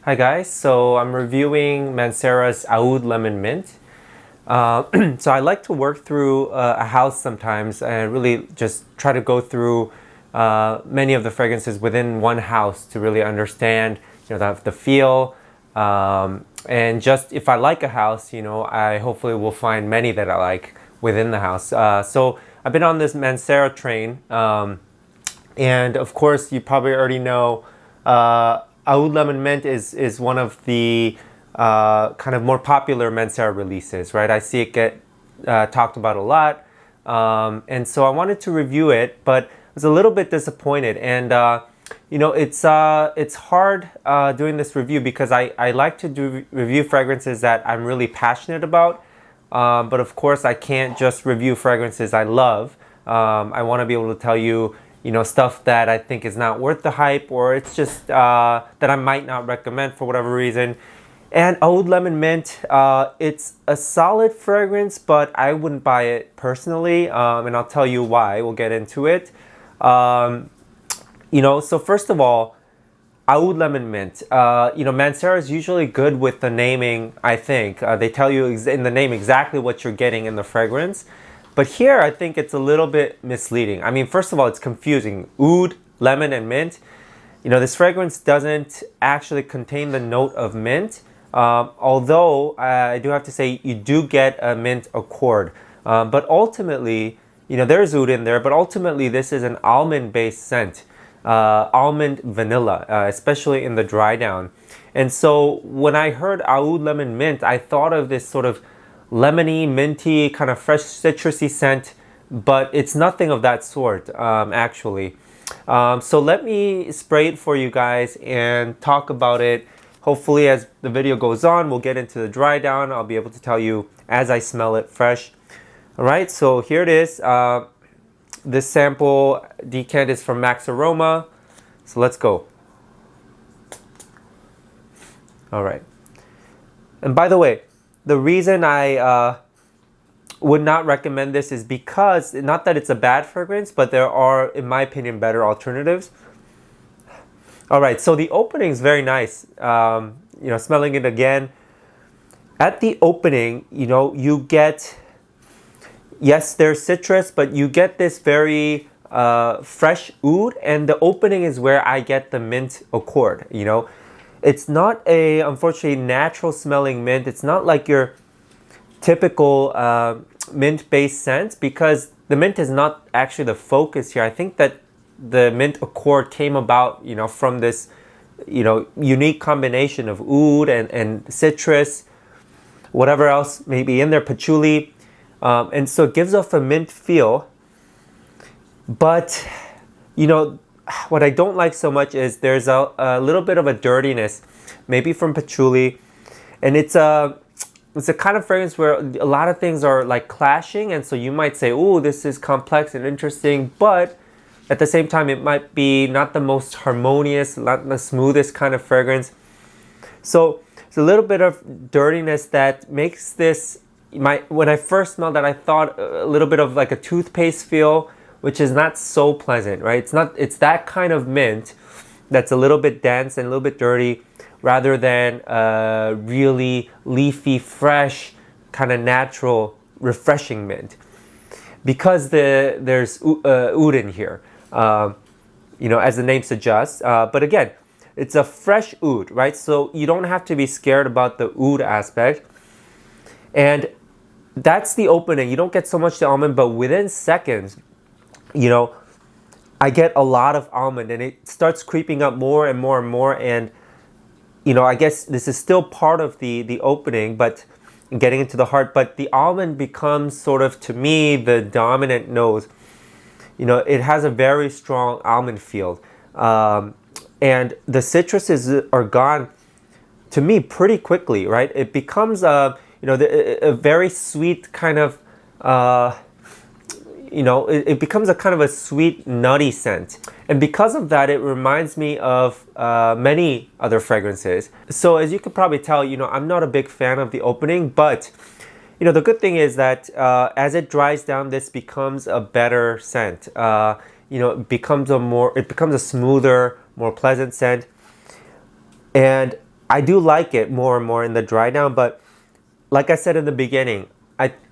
Hi guys, so I'm reviewing Mancera's Aoud Lemon Mint. So I like to work through a house sometimes and really just try to go through many of the fragrances within one house to really understand, the feel. And just if I like a house, I hopefully will find many that I like within the house. So I've been on this Mancera train, and of course you probably already know. Aoud Lemon Mint is one of the kind of more popular Mancera releases, right? I see it get talked about a lot, and so I wanted to review it, but I was a little bit disappointed. And it's hard doing this review because I like to review fragrances that I'm really passionate about, but of course I can't just review fragrances I love. I want to be able to tell you, stuff that I think is not worth the hype, or it's just that I might not recommend for whatever reason. And Aoud Lemon Mint, it's a solid fragrance, but I wouldn't buy it personally, and I'll tell you why. We'll get into it. So first of all, Aoud Lemon Mint. Mancera is usually good with the naming, I think. They tell you in the name exactly what you're getting in the fragrance. But here, I think it's a little bit misleading. I mean, first of all, it's confusing. Oud, lemon, and mint. This fragrance doesn't actually contain the note of mint, although I do have to say you do get a mint accord. But ultimately, there's oud in there, but ultimately this is an almond-based scent. Almond vanilla, especially in the dry down. And so when I heard Aoud Lemon Mint, I thought of this sort of lemony, minty, kind of fresh citrusy scent, but it's nothing of that sort, actually. So let me spray it for you guys and talk about it. Hopefully as the video goes on, we'll get into the dry down. I'll be able to tell you as I smell it fresh. All right, so here it is. This sample decant is from Mancera. So let's go. All right. And by the way, the reason I would not recommend this is because, not that it's a bad fragrance, but there are, in my opinion, better alternatives. All right, so the opening is very nice. Smelling it again. At the opening, you get, yes, there's citrus, but you get this very fresh oud, and the opening is where I get the mint accord, It's not a, unfortunately, natural smelling mint. It's not like your typical mint-based scent, because the mint is not actually the focus here. I think that the mint accord came about, from this, unique combination of oud and citrus, whatever else may be in there, patchouli. And so it gives off a mint feel. But, what I don't like so much is there's a little bit of a dirtiness, maybe from patchouli, and it's a kind of fragrance where a lot of things are like clashing, and so you might say, "Oh, this is complex and interesting," but at the same time, it might be not the most harmonious, not the smoothest kind of fragrance. So it's a little bit of dirtiness that makes this. When I first smelled that, I thought a little bit of like a toothpaste feel, which is not so pleasant, right? It's that kind of mint that's a little bit dense and a little bit dirty, rather than a really leafy, fresh, kind of natural, refreshing mint. Because there's oud in here, as the name suggests. But again, it's a fresh oud, right? So you don't have to be scared about the oud aspect. And that's the opening. You don't get so much the almond, but within seconds, I get a lot of almond, and it starts creeping up more and more and more. And, I guess this is still part of the opening, but getting into the heart. But the almond becomes sort of, to me, the dominant nose. It has a very strong almond feel. And the citruses are gone, to me, pretty quickly, right? It becomes a very sweet kind of, it becomes a kind of a sweet, nutty scent. And because of that, it reminds me of many other fragrances. So as you could probably tell, I'm not a big fan of the opening, but, the good thing is that as it dries down, this becomes a better scent. It becomes a smoother, more pleasant scent. And I do like it more and more in the dry down, but like I said in the beginning,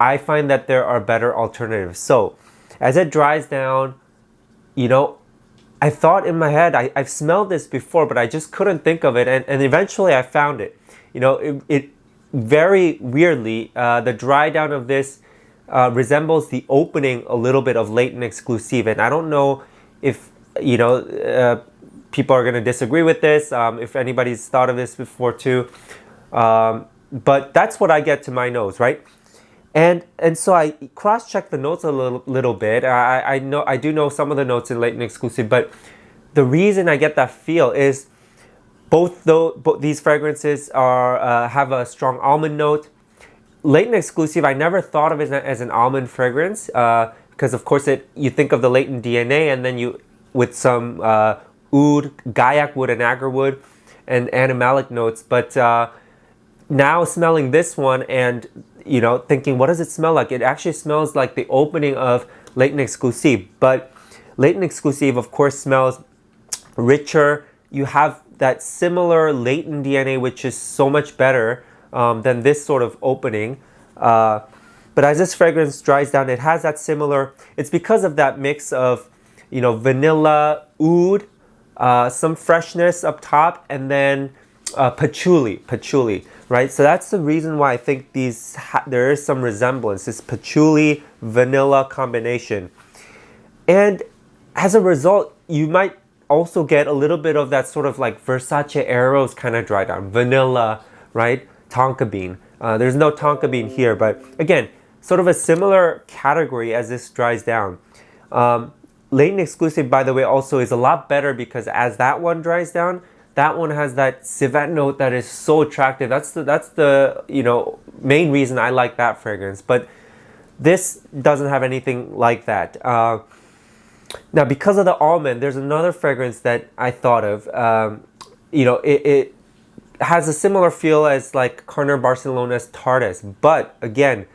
I find that there are better alternatives. So as it dries down, you know, I thought in my head, I've smelled this before, but I just couldn't think of it. And eventually I found it. You know, it very weirdly, the dry down of this resembles the opening a little bit of Latent Exclusive. And I don't know if, you know, people are going to disagree with this, if anybody's thought of this before too. But that's what I get to my nose, right? And so I cross-checked the notes a little bit. I do know some of the notes in Latent Exclusive, but the reason I get that feel is both these fragrances are have a strong almond note. Latent Exclusive, I never thought of it as an almond fragrance because of course you think of the latent DNA, and then you with some oud, gaiac wood, and agarwood, and animalic notes. But now smelling this one and, you know, thinking, what does it smell like? It actually smells like the opening of Latent Exclusive. But Latent Exclusive, of course, smells richer. You have that similar latent DNA, which is so much better than this sort of opening. But as this fragrance dries down, it has that similar, it's because of that mix of, you know, vanilla, oud, some freshness up top, and then patchouli, right? So that's the reason why I think there is some resemblance, this patchouli vanilla combination. And as a result, you might also get a little bit of that sort of like Versace Eros kind of dry down, vanilla, right? Tonka bean. There's no tonka bean here, but again, sort of a similar category as this dries down. Latent Exclusive, by the way, also is a lot better because as that one dries down, that one has that civet note that is so attractive. That's the you know, main reason I like that fragrance. But this doesn't have anything like that. Now, because of the almond, there's another fragrance that I thought of. You know, it has a similar feel as like Carner Barcelona's Tardes. But again,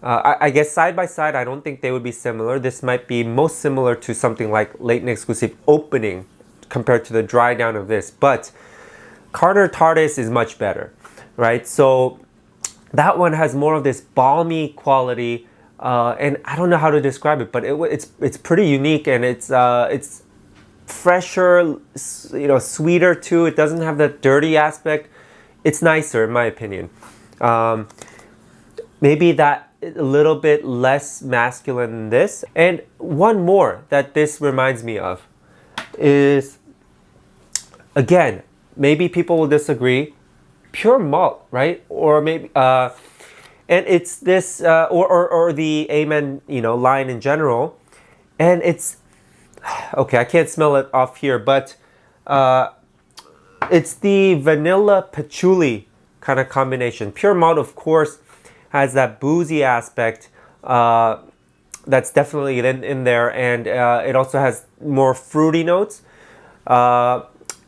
I guess side by side, I don't think they would be similar. This might be most similar to something like Latent Exclusive opening compared to the dry down of this. But Carner Tardes is much better, right? So that one has more of this balmy quality, and I don't know how to describe it, but it's pretty unique, and it's fresher, you know, sweeter too. It doesn't have that dirty aspect. It's nicer in my opinion. Maybe that a little bit less masculine than this. And one more that this reminds me of is, again, maybe people will disagree, pure malt, right? Or maybe and it's this or the Amen, you know, line in general. And it's okay, I can't smell it off here, but it's the vanilla patchouli kind of combination. Pure malt, of course, has that boozy aspect that's definitely in there, and it also has more fruity notes,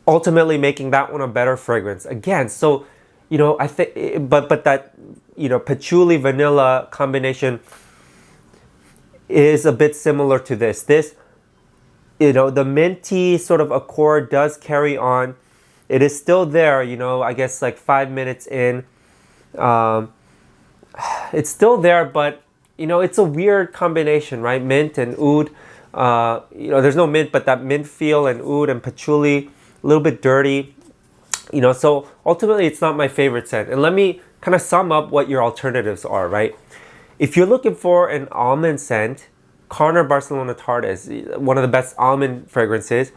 ultimately making that one a better fragrance. Again, so, you know, I think, but that, you know, patchouli vanilla combination is a bit similar to this. This, you know, the minty sort of accord does carry on. It is still there, you know, I guess like 5 minutes in. It's still there, but, you know, it's a weird combination, right? Mint and oud. You know, there's no mint, but that mint feel, and oud and patchouli, a little bit dirty. You know, so ultimately it's not my favorite scent. And let me kind of sum up what your alternatives are, right? If you're looking for an almond scent, Carner Barcelona Tardes, one of the best almond fragrances,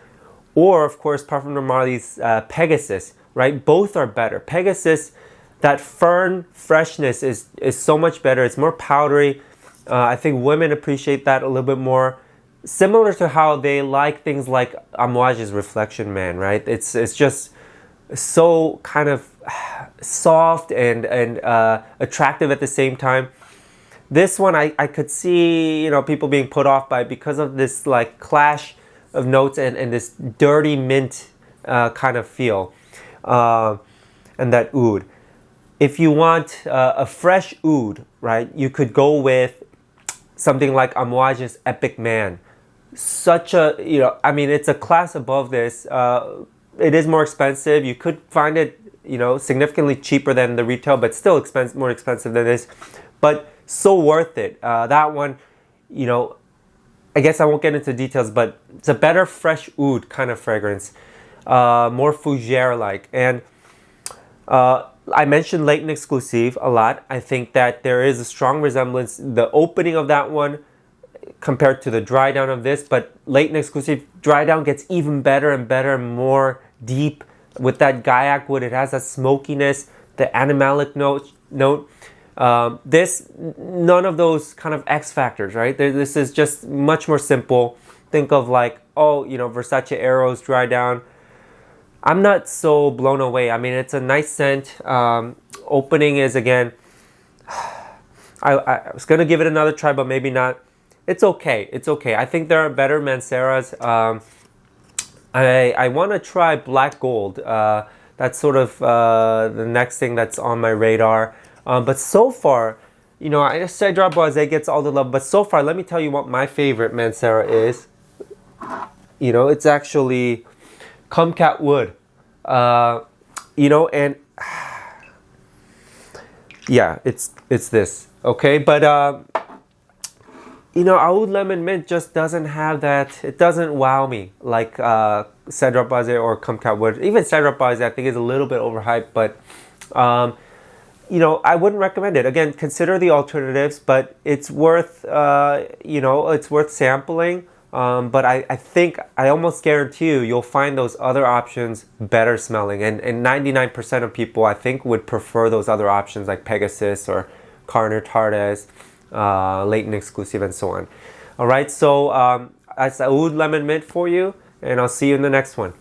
or of course Parfum Normali's Pegasus, right? Both are better. Pegasus, that fern freshness is so much better. It's more powdery. I think women appreciate that a little bit more. Similar to how they like things like Amouage's Reflection Man, right? It's just so kind of soft and attractive at the same time. This one I could see, you know, people being put off by because of this like clash of notes and this dirty mint kind of feel, and that oud. If you want a fresh oud, right, you could go with something like Amouage's Epic Man. Such a, you know, I mean, it's a class above this. It is more expensive. You could find it you know, significantly cheaper than the retail, but still more expensive than this, but so worth it. That one, you know, I guess I won't get into details, but it's a better fresh oud kind of fragrance, more fougere-like. And I mentioned Latent Exclusive a lot. I think that there is a strong resemblance, the opening of that one compared to the dry down of this, but Latent Exclusive dry down gets even better and better, more deep with that Gaiac wood. It has that smokiness, the animalic note. This, none of those kind of X factors, right? This is just much more simple. Think of like, oh, you know, Versace Eros dry down. I'm not so blown away. I mean, it's a nice scent. Opening is, again, I was going to give it another try, but maybe not. It's okay. It's okay. I think there are better Manceras. I want to try Black Gold. That's sort of the next thing that's on my radar. But so far, you know, I just Cedrat Boisé gets all the love. But so far, let me tell you what my favorite Mancera is. You know, it's actually Kumquat Wood. You know, and yeah, it's this. Okay, but you know, Aoud Lemon Mint just doesn't have that. It doesn't wow me like Cedrat Boisé or Kumquat Wood. Even Cedrat Boisé, I think, is a little bit overhyped, but you know, I wouldn't recommend it. Again, consider the alternatives, but it's worth you know, it's worth sampling. But I think, I almost guarantee you'll find those other options better smelling, and 99% of people, I think, would prefer those other options like Pegasus or Carner Tardes, Latent Exclusive, and so on. All right, so that's Aoud Lemon Mint for you, and I'll see you in the next one.